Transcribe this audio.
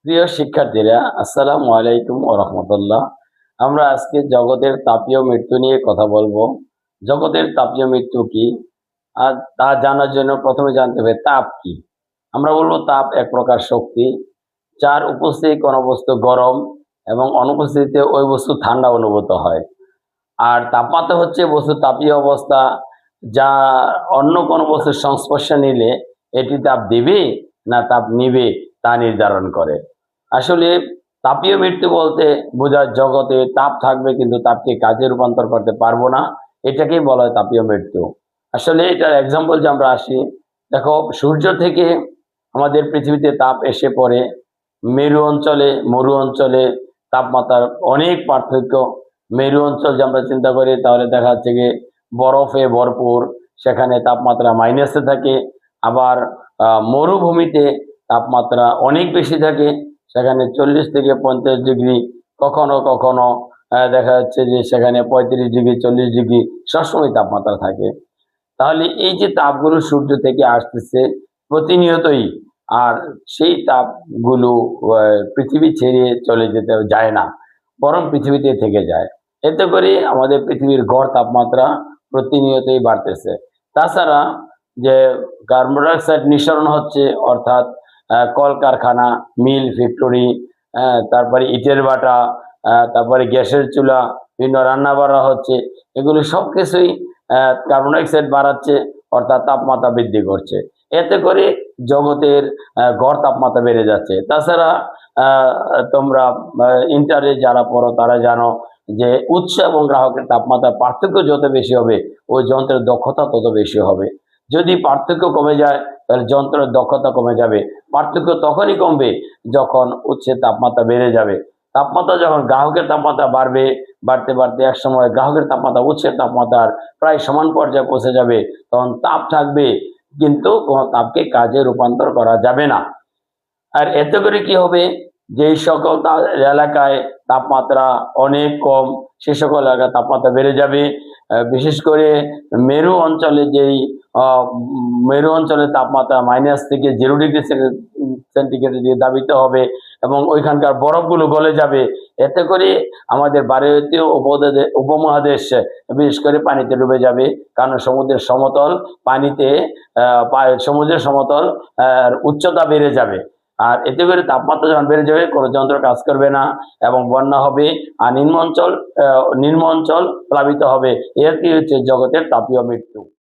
প্রিয় শিক্ষার্থীরা, আসসালামু আলাইকুম ওয়া রাহমাতুল্লাহ। আমরা আজকে জগতের তাপীয় মৃত্যু নিয়ে কথা বলবো। জগতের তাপীয় মৃত্যু কি? আর তা জানার জন্য প্রথমে জানতে হবে তাপ কি? আমরা বলবো তাপ এক প্রকার শক্তি, যার উপস্থিতি কোনো বস্তু গরম এবং অনুপস্থিতিতে ওই বস্তু ঠান্ডা অনুভূত হয়। আর তাপমাত্রা হচ্ছে বস্তুর তাপীয় অবস্থা, যা অন্য কোনো বস্তুর সংস্পর্শে নিলে এটি তাপ দিবে না তাপ নিবে তা নির্ধারণ করে। আসলে তাপীয় মৃত্যু বলতে বোঝায় জগতে তাপ থাকবে কিন্তু তাপকে কাজে রূপান্তর করতে পারবো না। এটাকেই বলা হয় তাপীয় মৃত্যু। আসলে এটার এক্সাম্পল যে আমরা আসি, দেখো সূর্য থেকে আমাদের পৃথিবীতে তাপ এসে পড়ে। মেরু অঞ্চলে, মরু অঞ্চলে তাপমাত্রার অনেক পার্থক্য। মেরু অঞ্চল যে আমরা চিন্তা করি তাহলে দেখা যাচ্ছে গিয়ে বরফে ভরপুর, সেখানে তাপমাত্রা মাইনাসে থাকে। আবার মরুভূমিতে তাপমাত্রা অনেক বেশি থাকে, সেখানে 40 থেকে 50 ডিগ্রি, কখনো কখনো দেখা যাচ্ছে যে সেখানে 35 ডিগ্রি, 40 ডিগ্রি সবসময় তাপমাত্রা থাকে। তাহলে এই যে তাপগুলো সূর্য থেকে আসতেছে প্রতিনিয়তই, আর সেই তাপগুলো পৃথিবী ছেড়ে চলে যেতে যায় না, বরং পৃথিবীতে থেকে যায়। এতে করে আমাদের পৃথিবীর গড় তাপমাত্রা প্রতিনিয়তই বাড়তেছে। তাছাড়া যে কার্বন ডাইঅক্সাইড নিঃসরণ হচ্ছে, অর্থাৎ কলকারখানা, মিল, ফ্যাক্টরি, তারপরে ইটের ভাটা, তারপরে গ্যাসের চুলা, বিভিন্ন রান্না বাড়া হচ্ছে, এগুলো সব কিছুই কার্বন ডাইঅক্সাইড বাড়াচ্ছে, অর্থাৎ তাপমাত্রা বৃদ্ধি করছে। এতে করে জগতের গড় তাপমাত্রা বেড়ে যাচ্ছে। তাছাড়া তোমরা ইন্টারে যারা পড়ো তারা জানো যে উৎস এবং গ্রাহকের তাপমাত্রার পার্থক্য যত বেশি হবে, ওই যন্ত্রের দক্ষতা তত বেশি হবে। যদি পার্থক্য কমে যায় তাহলে যন্ত্রের দক্ষতা কমে যাবে। পার্থক্য তখনই কমবে যখন উৎসের তাপমাত্রা বেড়ে যাবে। তাপমাত্রা যখন গ্রাহকের তাপমাত্রা বাড়বে, বাড়তে বাড়তে একসময় গ্রাহকের তাপমাত্রা উৎসের তাপমাত্রার প্রায় সমান পর্যায়ে পৌঁছে যাবে, তখন তাপ থাকবে কিন্তু কোনো তাপকে কাজে রূপান্তর করা যাবে না। আর এতে করে কি হবে, যেই সকল এলাকায় তাপমাত্রা অনেক কম, সে সকল এলাকায় তাপমাত্রা বেড়ে যাবে। বিশেষ করে মেরু অঞ্চলে মেরু অঞ্চলের তাপমাত্রা -থেকে 0 ডিগ্রি সেন্টিগ্রেডের দিকে ধাবিত হবে এবং ওইখানকার বরফগুলো গলে যাবে। এতে করে আমাদের ভারতীয় উপমহাদেশ বিশেষ করে পানিতে ডুবে যাবে, কারণ সমুদ্রের সমতল পানিতে সমুদ্রের সমতল উচ্চতা বেড়ে যাবে। আর এতে করে তাপমাত্রা যখন বেড়ে যাবে, কোনো যন্ত্র কাজ করবে না এবং বন্যা হবে, আর নিম্ন অঞ্চল প্লাবিত হবে। এর কি হচ্ছে জগতের তাপীয় মৃত্যু।